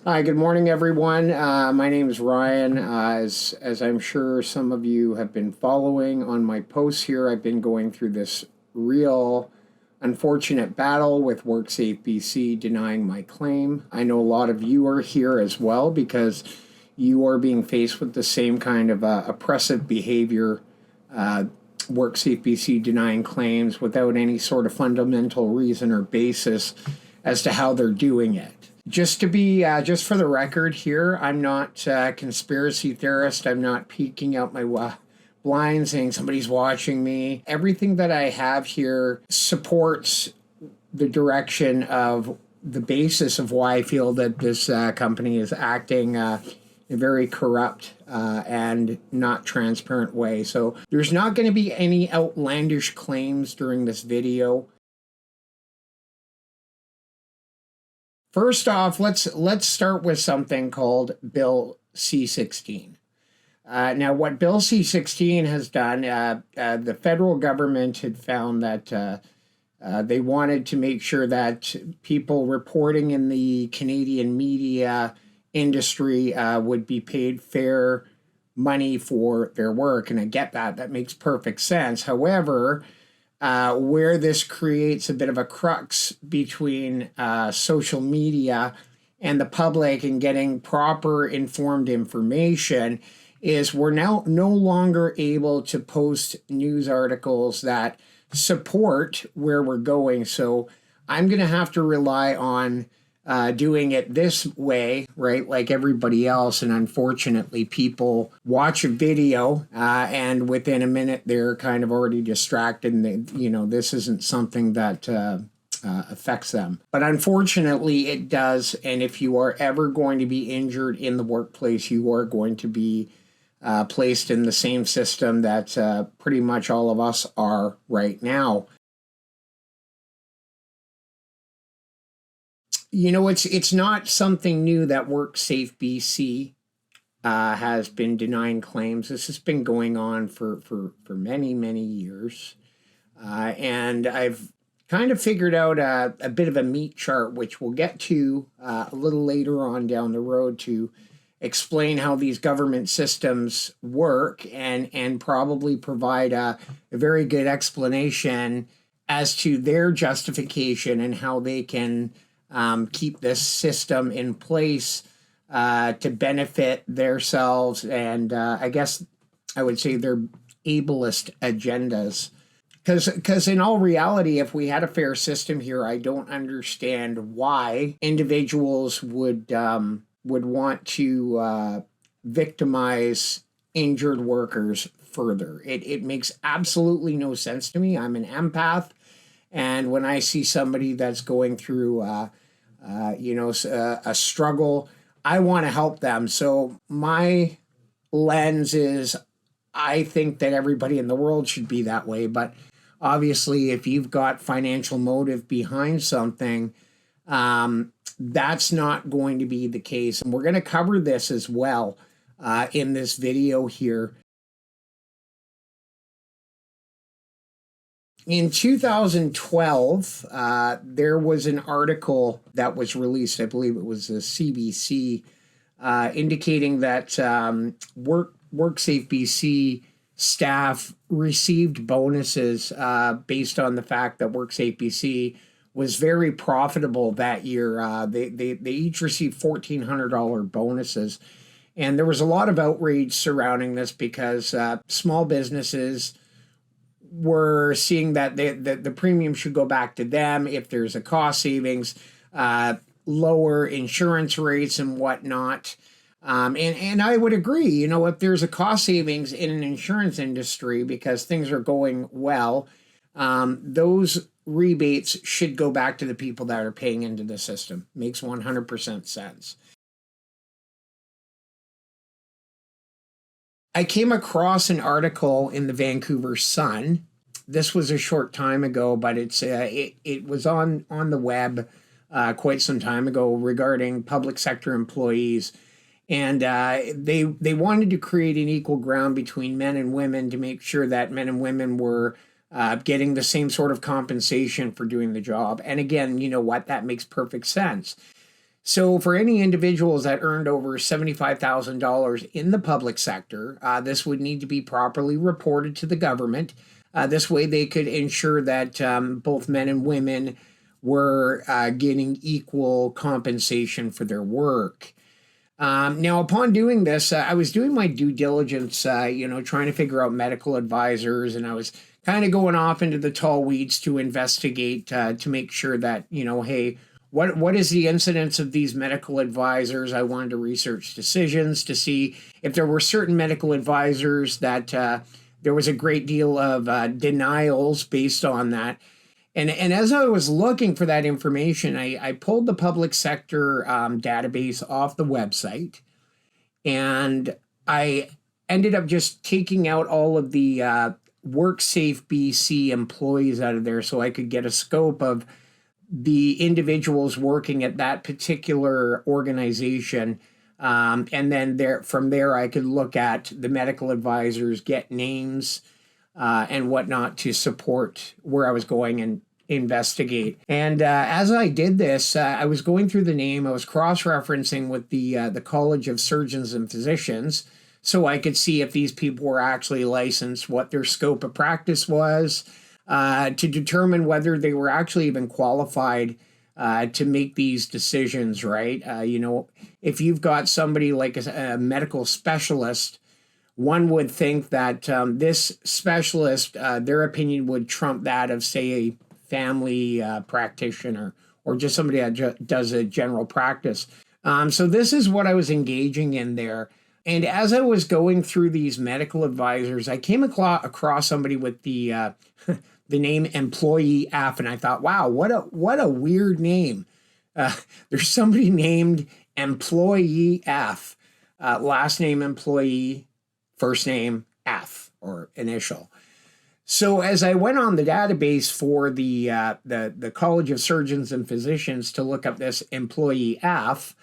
Hi, good morning, everyone. My name is Ryan. As I'm sure some of you have been following on my posts here, I've been going through this real unfortunate battle with Worksafe BC denying my claim. I know a lot of you are here as well because you are being faced with the same kind of oppressive behavior. Worksafe BC denying claims without any sort of fundamental reason or basis as to how they're doing it. Just for the record here, I'm not a conspiracy theorist. I'm not peeking out my blind saying somebody's watching me. Everything that I have here supports the direction of the basis of why I feel that this company is acting in a very corrupt and not transparent way. So there's not going to be any outlandish claims during this video. First off, let's start with something called Bill C-16. Now, what Bill C-16 has done, the federal government had found that they wanted to make sure that people reporting in the Canadian media industry would be paid fair money for their work, and I get that. That makes perfect sense. However, where this creates a bit of a crux between social media and the public and getting proper informed information is we're now no longer able to post news articles that support where we're going. So I'm going to have to rely on doing it this way, right? Like everybody else. And unfortunately, people watch a video and within a minute, they're kind of already distracted. And this isn't something that affects them. But unfortunately, it does. And if you are ever going to be injured in the workplace, you are going to be placed in the same system that pretty much all of us are right now. It's not something new that Worksafe BC has been denying claims. This has been going on for many, many years. And I've kind of figured out a bit of a meat chart, which we'll get to a little later on down the road to explain how these government systems work and probably provide a very good explanation as to their justification and how they can keep this system in place to benefit themselves and I guess I would say their ableist agendas. Because in all reality, if we had a fair system here, I don't understand why individuals would want to victimize injured workers further. It makes absolutely no sense to me. I'm an empath. And when I see somebody that's going through a struggle, I want to help them. So my lens is I think that everybody in the world should be that way. But obviously, if you've got financial motive behind something, that's not going to be the case. And we're going to cover this as well in this video here. In 2012, there was an article that was released, I believe it was the CBC, indicating that Worksafe BC staff received bonuses based on the fact that Worksafe BC was very profitable that year. They each received $1,400 bonuses. And there was a lot of outrage surrounding this because small businesses were seeing that the premium should go back to them if there's a cost savings, lower insurance rates and whatnot. And I would agree, if there's a cost savings in an insurance industry because things are going well, those rebates should go back to the people that are paying into the system. Makes 100% sense. I came across an article in the Vancouver Sun. This was a short time ago, but it was on the web quite some time ago regarding public sector employees. And they wanted to create an equal ground between men and women to make sure that men and women were getting the same sort of compensation for doing the job. And again, you know what? That makes perfect sense. So, for any individuals that earned over $75,000 in the public sector, this would need to be properly reported to the government. This way, they could ensure that both men and women were getting equal compensation for their work. Now, upon doing this, I was doing my due diligence, trying to figure out medical advisors, and I was kind of going off into the tall weeds to investigate to make sure that, hey, what is the incidence of these medical advisors? I wanted to research decisions to see if there were certain medical advisors that there was a great deal of denials based on that. And as I was looking for that information, I pulled the public sector database off the website, and I ended up just taking out all of the Worksafe BC employees out of there so I could get a scope of the individuals working at that particular organization. And then from there, I could look at the medical advisors, get names, and whatnot to support where I was going and investigate. And as I did this, I was going through the name. I was cross-referencing with the College of Surgeons and Physicians, so I could see if these people were actually licensed, what their scope of practice was, to determine whether they were actually even qualified to make these decisions. Right? If you've got somebody like a medical specialist, one would think that this specialist, their opinion would trump that of, say, a family practitioner or just somebody that does a general practice. So this is what I was engaging in there. And as I was going through these medical advisors, I came across somebody with the the name Employee F, and I thought, wow, what a weird name. There's somebody named Employee F, last name Employee, first name F or initial. So as I went on the database for the College of Surgeons and Physicians to look up this Employee F,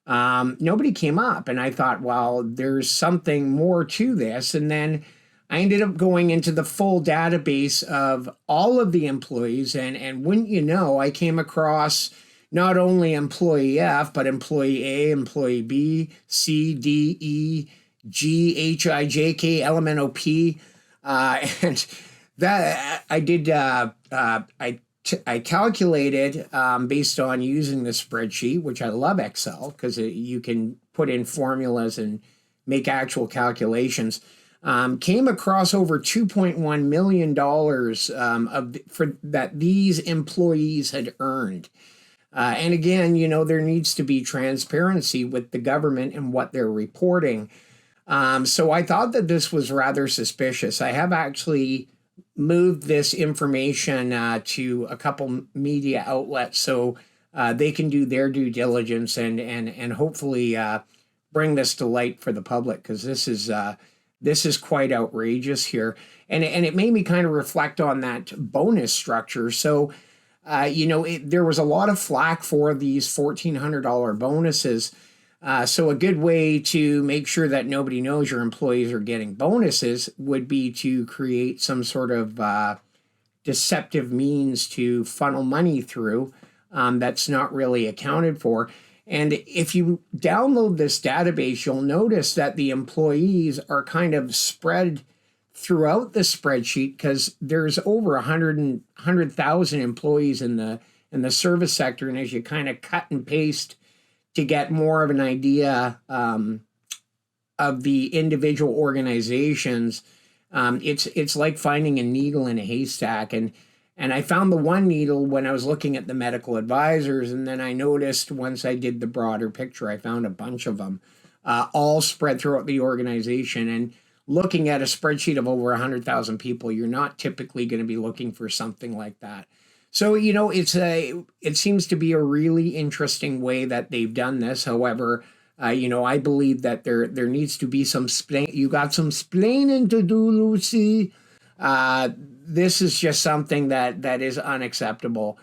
nobody came up, and I thought, well, there's something more to this. And then I ended up going into the full database of all of the employees, and wouldn't you know, I came across not only Employee F, but Employee A, Employee B, C, D, E, G, H, I, J, K, L, M, N, O, P, and that I did. I calculated based on using the spreadsheet, which I love Excel because you can put in formulas and make actual calculations. Came across over $2.1 million for that these employees had earned. And again, there needs to be transparency with the government and what they're reporting. So I thought that this was rather suspicious. I have actually moved this information to a couple media outlets so they can do their due diligence and hopefully bring this to light for the public, because this is quite outrageous here. And it made me kind of reflect on that bonus structure. So, there was a lot of flack for these $1,400 bonuses. So a good way to make sure that nobody knows your employees are getting bonuses would be to create some sort of deceptive means to funnel money through that's not really accounted for. And if you download this database, you'll notice that the employees are kind of spread throughout the spreadsheet because there's over 100,000 employees in the service sector. And as you kind of cut and paste to get more of an idea of the individual organizations, it's like finding a needle in a haystack. And I found the one needle when I was looking at the medical advisors, and then I noticed once I did the broader picture, I found a bunch of them all spread throughout the organization. And looking at a spreadsheet of over 100,000 people, you're not typically going to be looking for something like that. So, it seems to be a really interesting way that they've done this. However, I believe that there needs to be some you got some splaining to do, Lucy. This is just something that is unacceptable.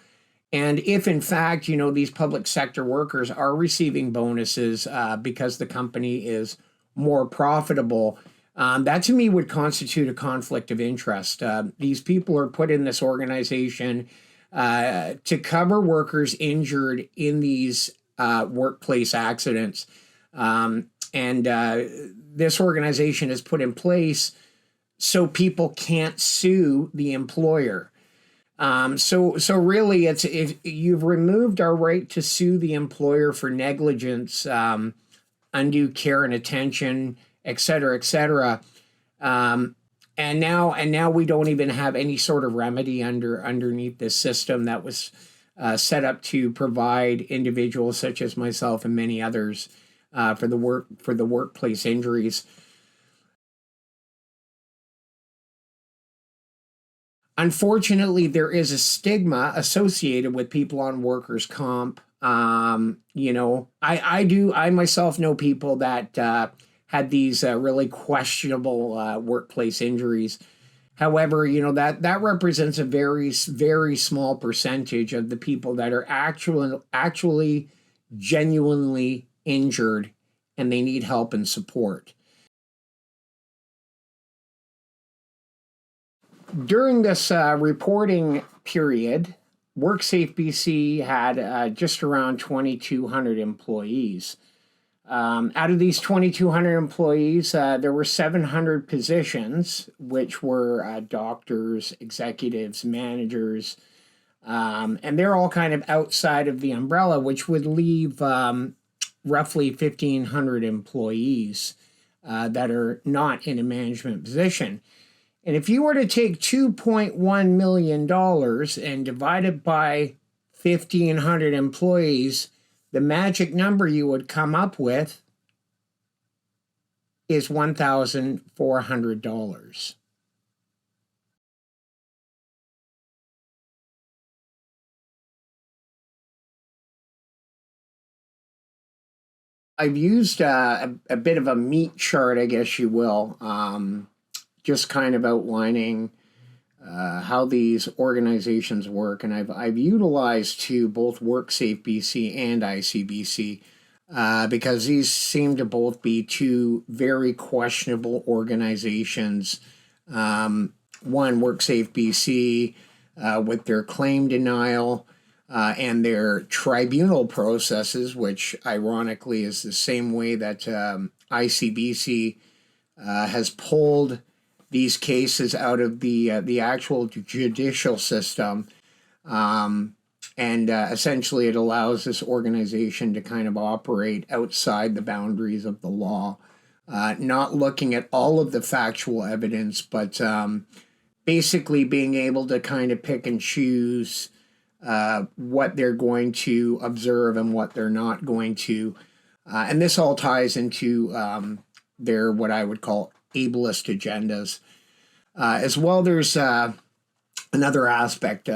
And if in fact, these public sector workers are receiving bonuses because the company is more profitable, that to me would constitute a conflict of interest. These people are put in this organization to cover workers injured in these workplace accidents. And this organization is put in place so people can't sue the employer. So really, you've removed our right to sue the employer for negligence, undue care and attention, et cetera, et cetera. And now we don't even have any sort of remedy underneath this system that was set up to provide individuals such as myself and many others for the workplace injuries. Unfortunately, there is a stigma associated with people on workers' comp. I myself know people that had these really questionable workplace injuries. However, that represents a very, very small percentage of the people that are actually genuinely injured and they need help and support. During this reporting period, Worksafe BC had just around 2,200 employees. Out of these 2,200 employees, there were 700 positions, which were doctors, executives, managers, and they're all kind of outside of the umbrella, which would leave roughly 1,500 employees that are not in a management position. And if you were to take $2.1 million and divide it by 1,500 employees, the magic number you would come up with is $1,400. I've used a bit of a meat chart, I guess you will, just kind of outlining how these organizations work. And I've utilized both Worksafe BC and ICBC because these seem to both be two very questionable organizations. One, Worksafe BC, with their claim denial and their tribunal processes, which ironically is the same way that ICBC has pulled these cases out of the actual judicial system. And essentially it allows this organization to kind of operate outside the boundaries of the law, not looking at all of the factual evidence, but basically being able to kind of pick and choose what they're going to observe and what they're not going to. And this all ties into their, what I would call, ableist agendas. As well, there's another aspect,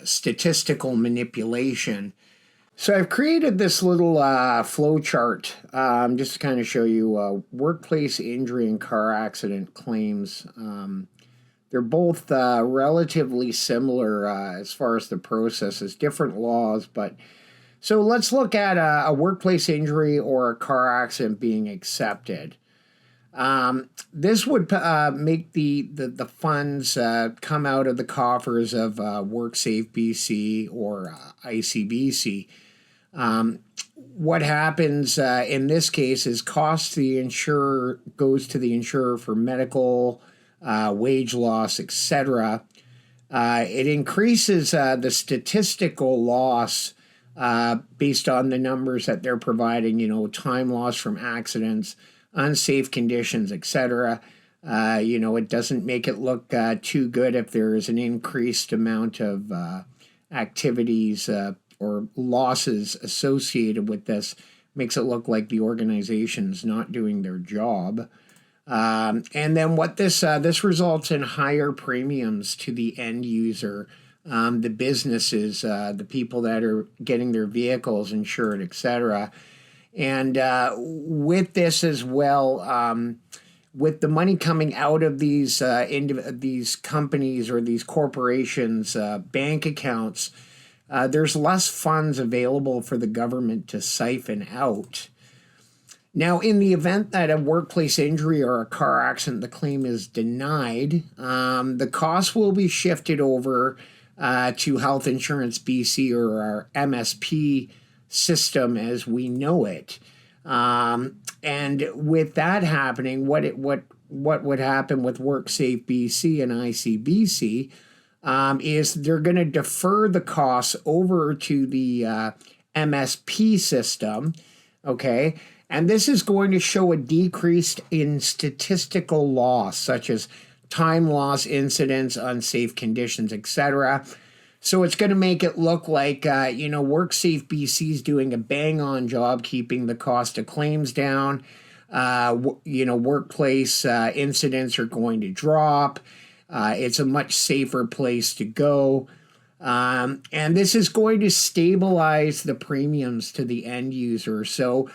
statistical manipulation. So I've created this little flow chart just to kind of show you workplace injury and car accident claims. They're both relatively similar as far as the processes, different laws. But so let's look at a workplace injury or a car accident being accepted. This would make the funds come out of the coffers of Worksafe BC or ICBC. What happens in this case is cost to the insurer goes to the insurer for medical, wage loss, etc. It increases the statistical loss based on the numbers that they're providing, time loss from accidents, unsafe conditions, etc. It doesn't make it look too good if there is an increased amount of activities or losses associated with this. Makes it look like the organization's not doing their job. And then what this results in higher premiums to the end user, the businesses, the people that are getting their vehicles insured, etc. And with this as well, with the money coming out of these companies or these corporations' bank accounts, there's less funds available for the government to siphon out. Now, in the event that a workplace injury or a car accident, the claim is denied, the cost will be shifted over to Health Insurance BC or our MSP system as we know it. And with that happening, what would happen with WorkSafe BC and ICBC is they're going to defer the costs over to the MSP system, okay? And this is going to show a decrease in statistical loss, such as time loss, incidents, unsafe conditions, etc. So it's going to make it look like, WorkSafe BC is doing a bang-on job keeping the cost of claims down. Workplace incidents are going to drop. It's a much safer place to go. And this is going to stabilize the premiums to the end user. So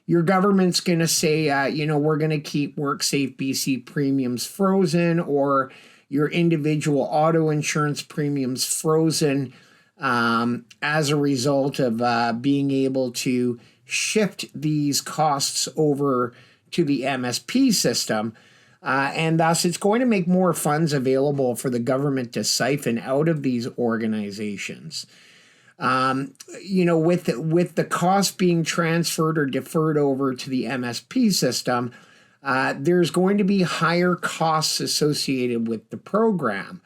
your government's going to say, we're going to keep WorkSafe BC premiums frozen, or your individual auto insurance premiums frozen as a result of being able to shift these costs over to the MSP system. And thus, it's going to make more funds available for the government to siphon out of these organizations. With the cost being transferred or deferred over to the MSP system, there's going to be higher costs associated with the program.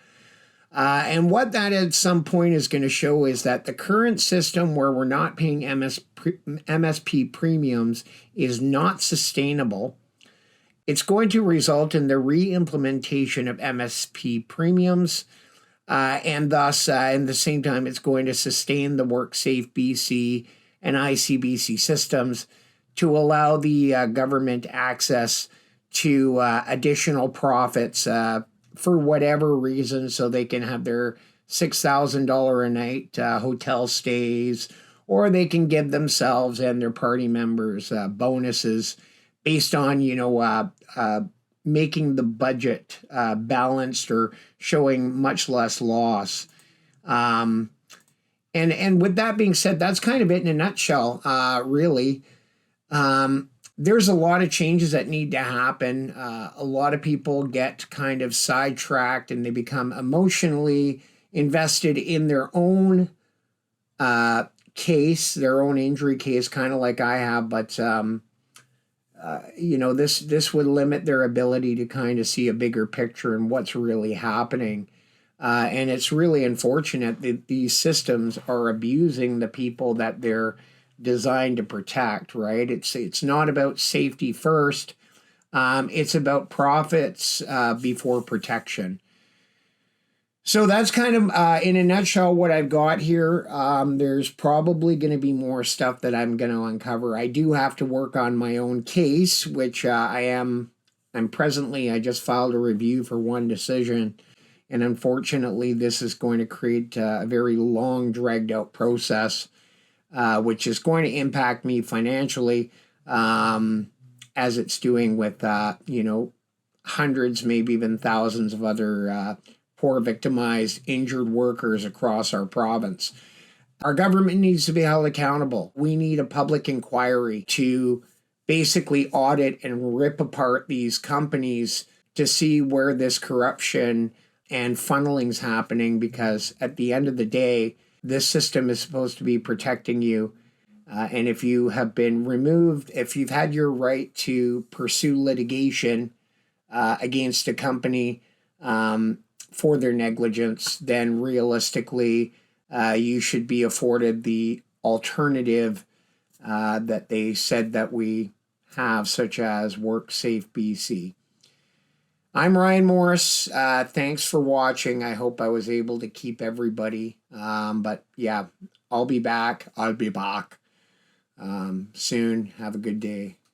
And what that at some point is going to show is that the current system where we're not paying MSP premiums is not sustainable. It's going to result in the re-implementation of MSP premiums, and thus, in the same time, it's going to sustain the WorkSafe BC and ICBC systems to allow the government access to additional profits for whatever reason, so they can have their $6,000 a night hotel stays, or they can give themselves and their party members bonuses based on, making the budget balanced or showing much less loss. And with that being said, that's kind of it in a nutshell, really. There's a lot of changes that need to happen. A lot of people get kind of sidetracked and they become emotionally invested in their own case, their own injury case, kind of like I have. But, this would limit their ability to kind of see a bigger picture and what's really happening. And it's really unfortunate that these systems are abusing the people that they're designed to protect, right? It's not about safety first. It's about profits before protection. So that's kind of, in a nutshell, what I've got here. There's probably going to be more stuff that I'm going to uncover. I do have to work on my own case, which I'm presently, I just filed a review for one decision. And unfortunately, this is going to create a very long, dragged out process, which is going to impact me financially, as it's doing with, hundreds, maybe even thousands of other poor, victimized, injured workers across our province. Our government needs to be held accountable. We need a public inquiry to basically audit and rip apart these companies to see where this corruption and funneling's happening, because at the end of the day, this system is supposed to be protecting you. And if you have been removed, if you've had your right to pursue litigation against a company for their negligence, then realistically, you should be afforded the alternative that they said that we have, such as WorkSafe BC. I'm Ryan Morris. Thanks for watching. I hope I was able to keep everybody. But yeah, I'll be back. I'll be back soon. Have a good day.